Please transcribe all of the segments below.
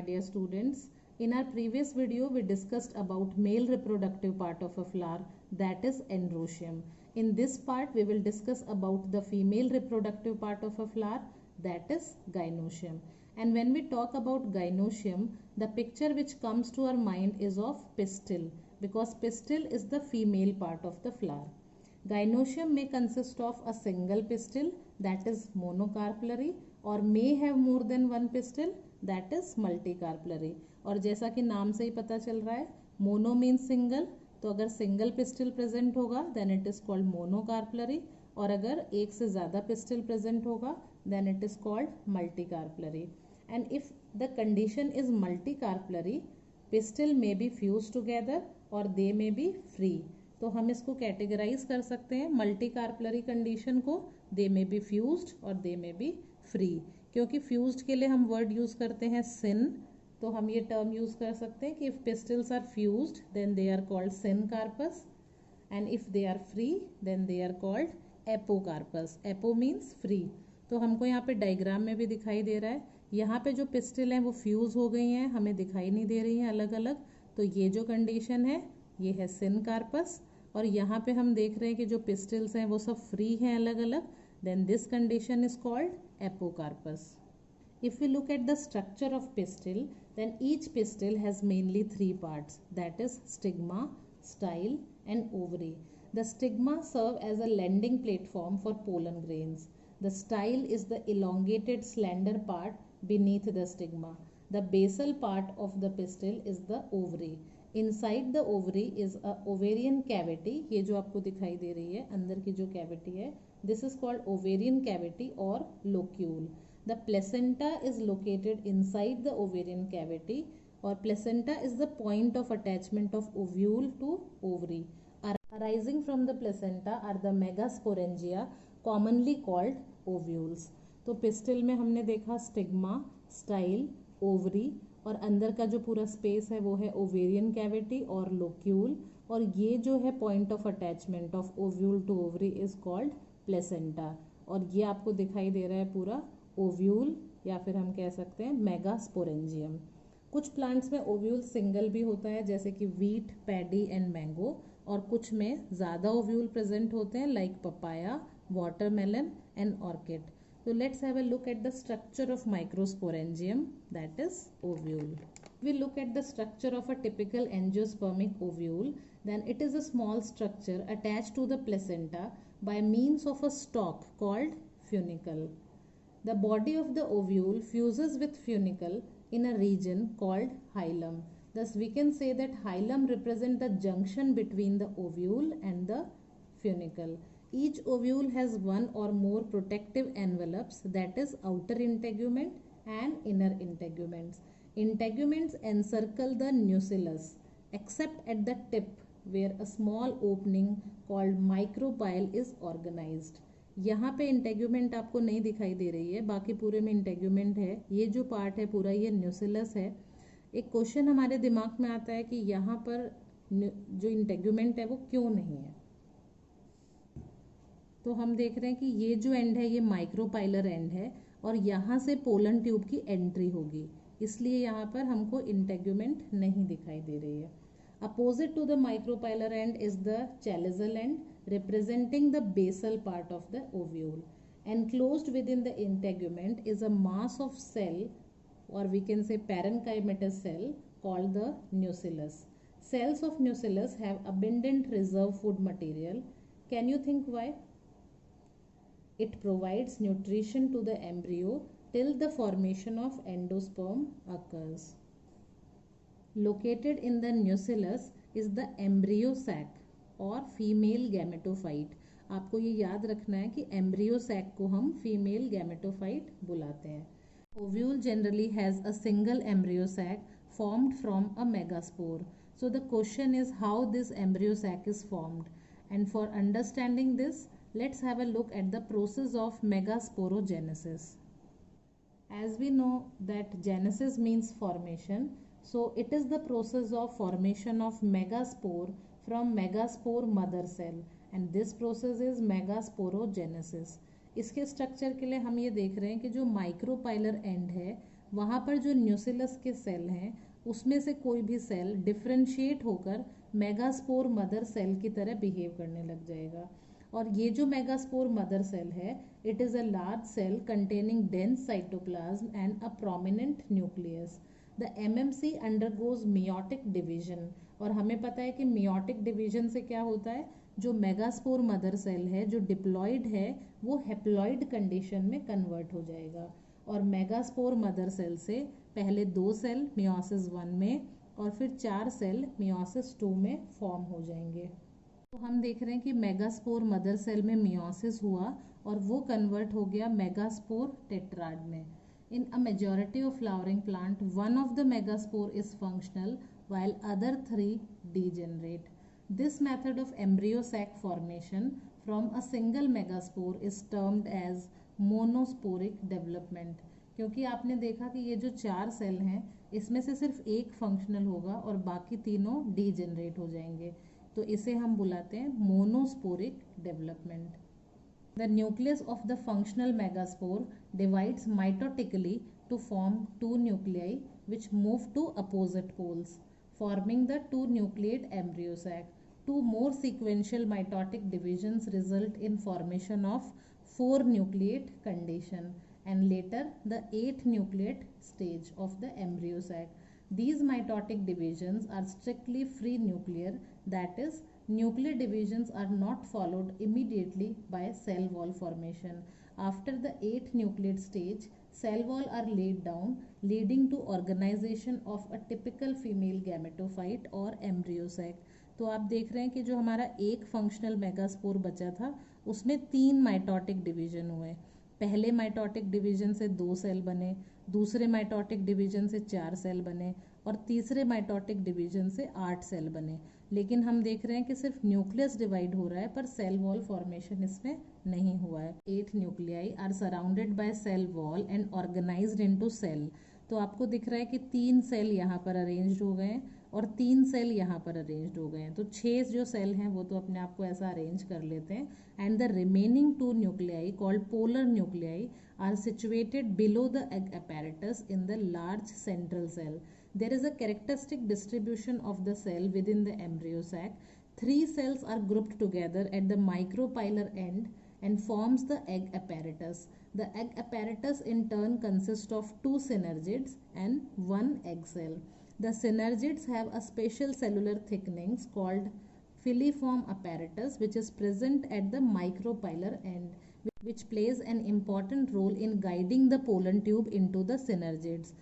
dear students. In our previous video, we discussed about male reproductive part of a flower, that is androecium. In this part, we will discuss about the female reproductive part of a flower, that is gynoecium. And when we talk about gynoecium, the picture which comes to our mind is of pistil, because pistil is the female part of the flower. Gynoecium may consist of a single pistil, that is monocarpellary, और may have more than one pistil, that is multicarpellary. और जैसा कि नाम से ही पता चल रहा है, मोनो मीन्स सिंगल, तो अगर सिंगल पिस्टिल प्रेजेंट होगा then it is called monocarpellary, और अगर एक से ज़्यादा पिस्टिल प्रेजेंट होगा then it is called multicarpellary. And if the condition is multicarpellary, pistil may be fuse together और दे मे बी फ्री. तो हम इसको कैटेगराइज कर सकते हैं मल्टीकार्पलरी कंडीशन को, दे मे बी फ्यूज्ड और दे मे बी फ्री. क्योंकि फ्यूज्ड के लिए हम वर्ड यूज करते हैं सिन, तो हम ये टर्म यूज कर सकते हैं कि if pistils are fused then they are called syncarpous, and if they are free then they are called apocarpous. Apo means free. तो हमको यहाँ पे डायग्राम में भी दिखाई दे रहा है, यहाँ पे जो पिस्टल हैं वो फ्यूज हो गई हैं, हमें दिखाई नहीं दे रही हैं अलग अलग. तो ये जो कंडीशन है ये है सिन कार्पस, और यहाँ पे हम देख रहे हैं कि जो पिस्टल्स हैं वो सब फ्री हैं अलग अलग, then this condition is called apocarpous. If we look at the structure of pistil, then each pistil has mainly three parts, that is stigma, style and ovary. The stigma serve as a landing platform for pollen grains. The style is the elongated slender part beneath the stigma. The basal part of the pistil is the ovary. Inside the ovary is a ovarian cavity. ये जो आपको दिखाई दे रही है अंदर की जो cavity है, this is called ovarian cavity or locule. The placenta is located inside the ovarian cavity, or placenta is the point of attachment of ovule to ovary. Arising from the placenta are the megasporangia, commonly called ovules. तो pistil में हमने देखा stigma, style, ovary, और अंदर का जो पूरा space है वो है ओवेरियन कैविटी और लोक्यूल, और ये जो है point of attachment of ovule to ovary is called placenta. और ये आपको दिखाई दे रहा है पूरा ओव्यूल, या फिर हम कह सकते हैं मेगास्पोरेंजियम. कुछ प्लांट्स में ओव्यूल सिंगल भी होता है जैसे कि वीट, पैडी एंड मैंगो, और कुछ में ज़्यादा ओव्यूल प्रेजेंट होते हैं like papaya, watermelon and orchid. So let's have a look at the structure of microsporangium, that is ovule. If we look at the structure of a typical angiospermic ovule, then it is a small structure attached to the placenta by means of a stalk called funicle. The body of the ovule fuses with funicle in a region called hilum. Thus we can say that hilum represents the junction between the ovule and the funicle. Each ovule has one or more protective envelopes, that is outer integument and inner integuments. Integuments encircle the nucellus except at the tip where a small opening called micropyle is organized. यहाँ पे integument आपको नहीं दिखाई दे रही है, बाकी पूरे में इंटेग्यूमेंट है. ये जो पार्ट है पूरा ये न्यूसिलस है. एक क्वेश्चन हमारे दिमाग में आता है कि यहाँ पर जो इंटेग्यूमेंट है वो क्यों नहीं है. तो हम देख रहे हैं कि ये जो एंड है ये माइक्रोपाइलर एंड है, और यहाँ से पोलन ट्यूब की एंट्री होगी, इसलिए यहाँ पर हमको इंटेग्यूमेंट नहीं दिखाई दे रही है. Opposite to the micropylar end is the chalazal end, representing the basal part of the ovule. Enclosed within the integument is a mass of cell, or we can say parenchymatous cell, called the nucellus. Cells of nucellus have abundant reserve food material. Can you think why? It provides nutrition to the embryo till the formation of endosperm occurs. Located in the nucellus is the embryo sac और female gametophyte. आपको ये याद रखना है कि embryo sac को हम female gametophyte बुलाते हैं. Ovule generally has a single embryo sac formed from a megaspore. So the question is how this embryo sac is formed, and for understanding this let's have a look at the process of megasporogenesis. As we know that genesis means formation, so it is the process of formation of megaspore from megaspore mother cell, and this process is megasporogenesis. इसके structure के लिए हम ये देख रहे हैं कि जो माइक्रोपाइलर एंड है वहाँ पर जो न्यूसिलस के सेल हैं उसमें से कोई भी सेल डिफ्रेंशिएट होकर मेगास्पोर मदर सेल की तरह बिहेव करने लग जाएगा। और ये जो मेगास्पोर मदर सेल है, it is a large cell containing dense cytoplasm and a prominent nucleus. The MMC undergoes meiotic division. और हमें पता है कि मियोटिक डिवीजन से क्या होता है, जो मेगास्पोर मदर सेल है जो डिप्लॉइड है वो हेप्लॉइड कंडीशन में कन्वर्ट हो जाएगा। और मेगास्पोर मदर सेल से पहले 2 सेल मियोसिस 1 में और फिर 4 सेल मियोसिस 2 में फॉर्म हो जाएंगे। तो हम देख रहे हैं कि मेगास्पोर मदर सेल में मियोसिस हुआ और वो कन्वर्ट हो गया मेगास्पोर टेट्राड में। In a majority of flowering plant, one of the megaspore is functional while other 3 degenerate. This method of embryo sac formation from a single megaspore is termed as monosporic development. क्योंकि आपने देखा कि ये जो 4 cell हैं इसमें से सिर्फ एक फंक्शनल होगा और बाकी तीनों डीजेनरेट हो जाएंगे, तो इसे हम बुलाते हैं monosporic development. The nucleus of the functional megaspore divides mitotically to form 2 nuclei which move to opposite poles, forming the 2-nucleate embryo sac. 2 more sequential mitotic divisions result in formation of 4-nucleate condition and later the 8-nucleate stage of the embryo sac. These mitotic divisions are strictly free nuclear, that is, nuclear divisions are not followed immediately by cell wall formation. After the 8-nucleate stage, cell wall are laid down, leading to organization of a typical female gametophyte or embryo sac. तो आप देख रहे हैं कि जो हमारा एक functional megaspore बचा था उसमें 3 माइटोटिक डिवीजन हुए। पहले माइटोटिक डिवीजन से 2 सेल बने, दूसरे माइटोटिक डिवीजन से 4 सेल बने और तीसरे माइटोटिक डिवीजन से 8 सेल बने। लेकिन हम देख रहे हैं कि सिर्फ न्यूक्लियस डिवाइड हो रहा है पर सेल वॉल फॉर्मेशन इसमें नहीं हुआ है। 8 nuclei are surrounded by cell wall and organised into cell. तो आपको दिख रहा है कि 3 सेल यहाँ पर अरेंज्ड हो गए हैं और 3 सेल यहाँ पर अरेंज्ड हो गए हैं। तो 6 जो सेल हैं वो तो अपने आप को ऐसा अरेंज कर लेते हैं। And the remaining 2 nuclei called polar nuclei are situated below the egg apparatus in the large central cell. There is a characteristic distribution of the cell within the embryo sac. 3 cells are grouped together at the micropylar end and forms the egg apparatus. The egg apparatus in turn consists of 2 synergids and 1 egg cell. The synergids have a special cellular thickenings called filiform apparatus which is present at the micropylar end, which plays an important role in guiding the pollen tube into the synergids.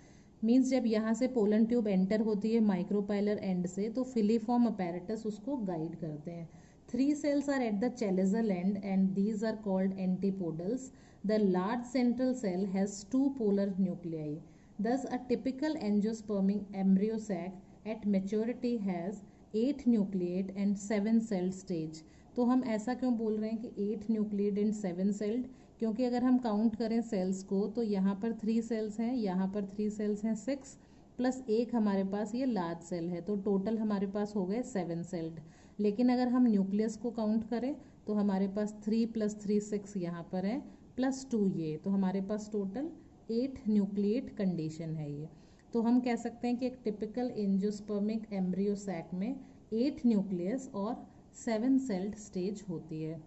Means जब यहाँ से pollen tube enter होती है micropylar and से तो filiform apparatus उसको guide करते हैं। 3 cells are at the chalizal end and these are called antipodals. The large central cell has 2 polar nuclei. Thus a typical angiospermic embryo sac at maturity has 8 nucleate and 7 celled stage. तो हम ऐसा क्यों बोल रहे हैं कि 8 nucleoid and 7 sailed, क्योंकि अगर हम काउंट करें सेल्स को तो यहाँ पर 3 सेल्स हैं, यहाँ पर 3 सेल्स हैं 6 प्लस एक हमारे पास ये लार्ज सेल है, तो टोटल हमारे पास हो गए 7 सेल्ड। लेकिन अगर हम न्यूक्लियस को काउंट करें तो हमारे पास 3 + 3 6 यहाँ पर है प्लस 2 ये, तो हमारे पास टोटल 8 न्यूक्लिएट कंडीशन है ये। तो हम कह सकते हैं कि एक टिपिकल एंजियोस्पर्मिक एम्ब्रियो सैक में 8 न्यूक्लियस और 7 सेल्ड स्टेज होती है।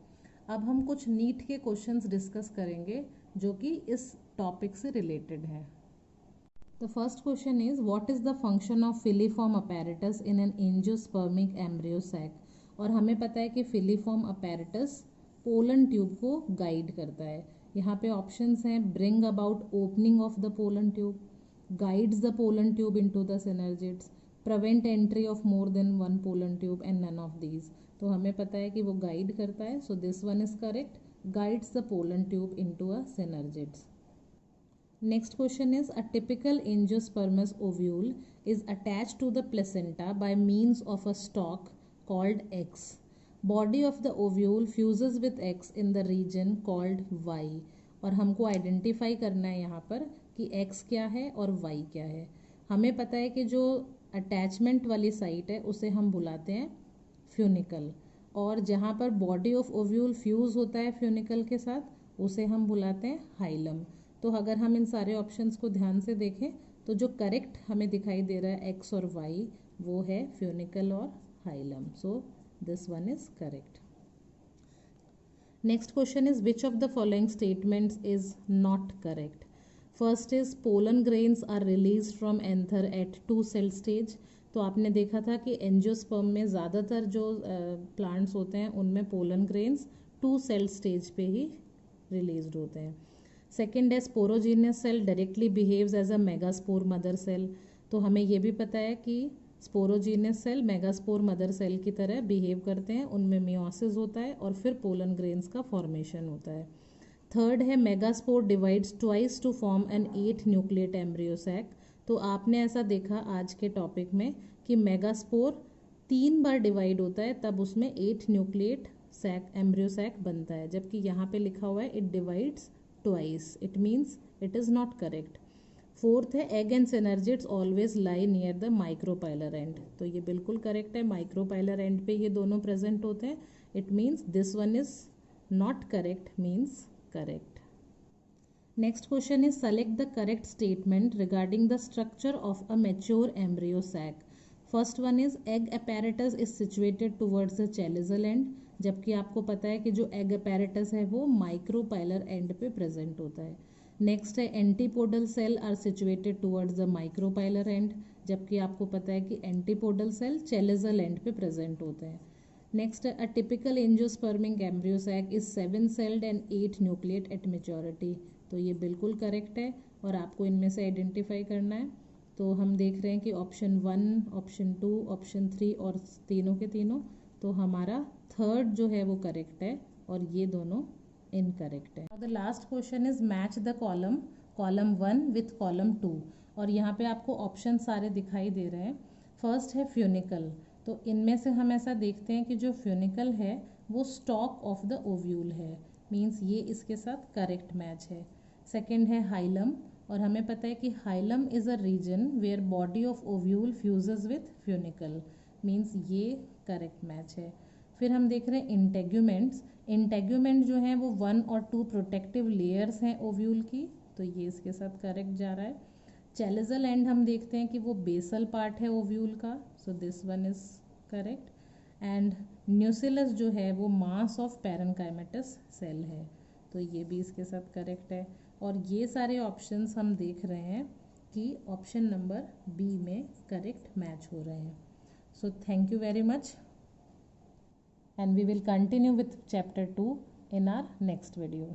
अब हम कुछ नीट के क्वेश्चंस डिस्कस करेंगे जो कि इस टॉपिक से रिलेटेड है। The first question is what is the function of filiform apparatus in an angiospermic embryo sac. और हमें पता है कि फिलीफॉर्म अपैरेटस पोलन ट्यूब को गाइड करता है। यहाँ पे ऑप्शंस हैं bring about opening of the pollen tube, guides the pollen tube into the synergids, prevent entry of more than 1 pollen tube and none of these. तो हमें पता है कि वो गाइड करता है, so this one is correct, guides the pollen tube into a synergids. Next question is a typical angiosperms ovule is attached to the placenta by means of a stalk called X. Body of the ovule fuses with X in the region called Y. और हमको identify करना है यहाँ पर कि x क्या है और वाई क्या है। हमें पता है कि जो अटैचमेंट वाली साइट है उसे हम बुलाते हैं फ्यूनिकल, और जहाँ पर बॉडी ऑफ ओव्यूल फ्यूज होता है फ्यूनिकल के साथ उसे हम बुलाते हैं हाइलम। तो अगर हम इन सारे ऑप्शंस को ध्यान से देखें तो जो करेक्ट हमें दिखाई दे रहा है एक्स और वाई वो है फ्यूनिकल और hilum. So this one is correct. Next question is which of the following statements is not correct? First is pollen grains are released from anther at 2 cell stage. तो आपने देखा था कि angiosperm में ज़्यादातर जो प्लांट्स होते हैं उनमें पोलन ग्रेन्स 2 cell स्टेज पे ही रिलीज होते हैं. सेकेंड है sporogenous cell directly behaves as a megaspore mother cell. तो हमें ये भी पता है कि sporogenous cell megaspore mother cell की तरह बिहेव करते हैं, उनमें मियोसिस होता है और फिर पोलन ग्रेन्स का फॉर्मेशन होता है. थर्ड है megaspore divides twice to form an 8 nucleate embryo sac. तो आपने ऐसा देखा आज के टॉपिक में कि मेगास्पोर 3 बार डिवाइड होता है तब उसमें 8 न्यूक्लिएट सैक एम्ब्रियो सैक बनता है, जबकि यहाँ पे लिखा हुआ है it divides twice. It means it is not correct. Fourth है egg and synergids always lie near the micropylar end. तो ये बिल्कुल करेक्ट है, माइक्रोपाइलर एंड पे ये दोनों प्रेजेंट होते हैं. It means this one is not correct means correct. Next question is select the correct statement regarding the structure of a mature embryo sac. First one is egg apparatus is situated towards the chalazal end. जबकि आपको पता है कि जो egg apparatus है वो micropylar and पे present होता है. नेक्स्ट है antipodal cell are situated towards the micropylar end. जबकि आपको पता है कि एंटीपोडल सेल चैलिजल एंड पे प्रेजेंट होते हैं. नेक्स्ट है a typical angiospermic embryo sac is 7 celled and 8 nucleate at maturity. तो ये बिल्कुल करेक्ट है और आपको इनमें से आइडेंटिफाई करना है. तो हम देख रहे हैं कि ऑप्शन 1, ऑप्शन 2, ऑप्शन 3 और तीनों के तीनों. तो हमारा थर्ड जो है वो करेक्ट है और ये दोनों इनकरेक्ट है. The last question is match the column 1 with column 2. और यहाँ पे आपको ऑप्शन सारे दिखाई दे रहे हैं. फर्स्ट है फ्यूनिकल. तो इनमें से हम ऐसा देखते हैं कि जो फ्यूनिकल है वो स्टॉक ऑफ द ओव्यूल है, मीन्स ये इसके साथ करेक्ट मैच है. सेकेंड है हाइलम. और हमें पता है कि hilum is a region where body of ovule fuses with funicle, means ये करेक्ट मैच है. फिर हम देख रहे हैं इंटेग्यूमेंट्स. इंटेग्यूमेंट जो है वो 1 और 2 प्रोटेक्टिव लेयर्स हैं ओव्यूल की, तो ये इसके साथ करेक्ट जा रहा है. चैलिजल एंड हम देखते हैं कि वो बेसल पार्ट है ओव्यूल का, सो this one is correct. And न्यूसिलस जो है वो मास ऑफ पैरेन्काइमेटस सेल है, तो ये भी इसके साथ करेक्ट है. और ये सारे ऑप्शंस हम देख रहे हैं कि ऑप्शन नंबर बी में करेक्ट मैच हो रहे हैं. So thank you very much, and we will continue with chapter 2 in our next video.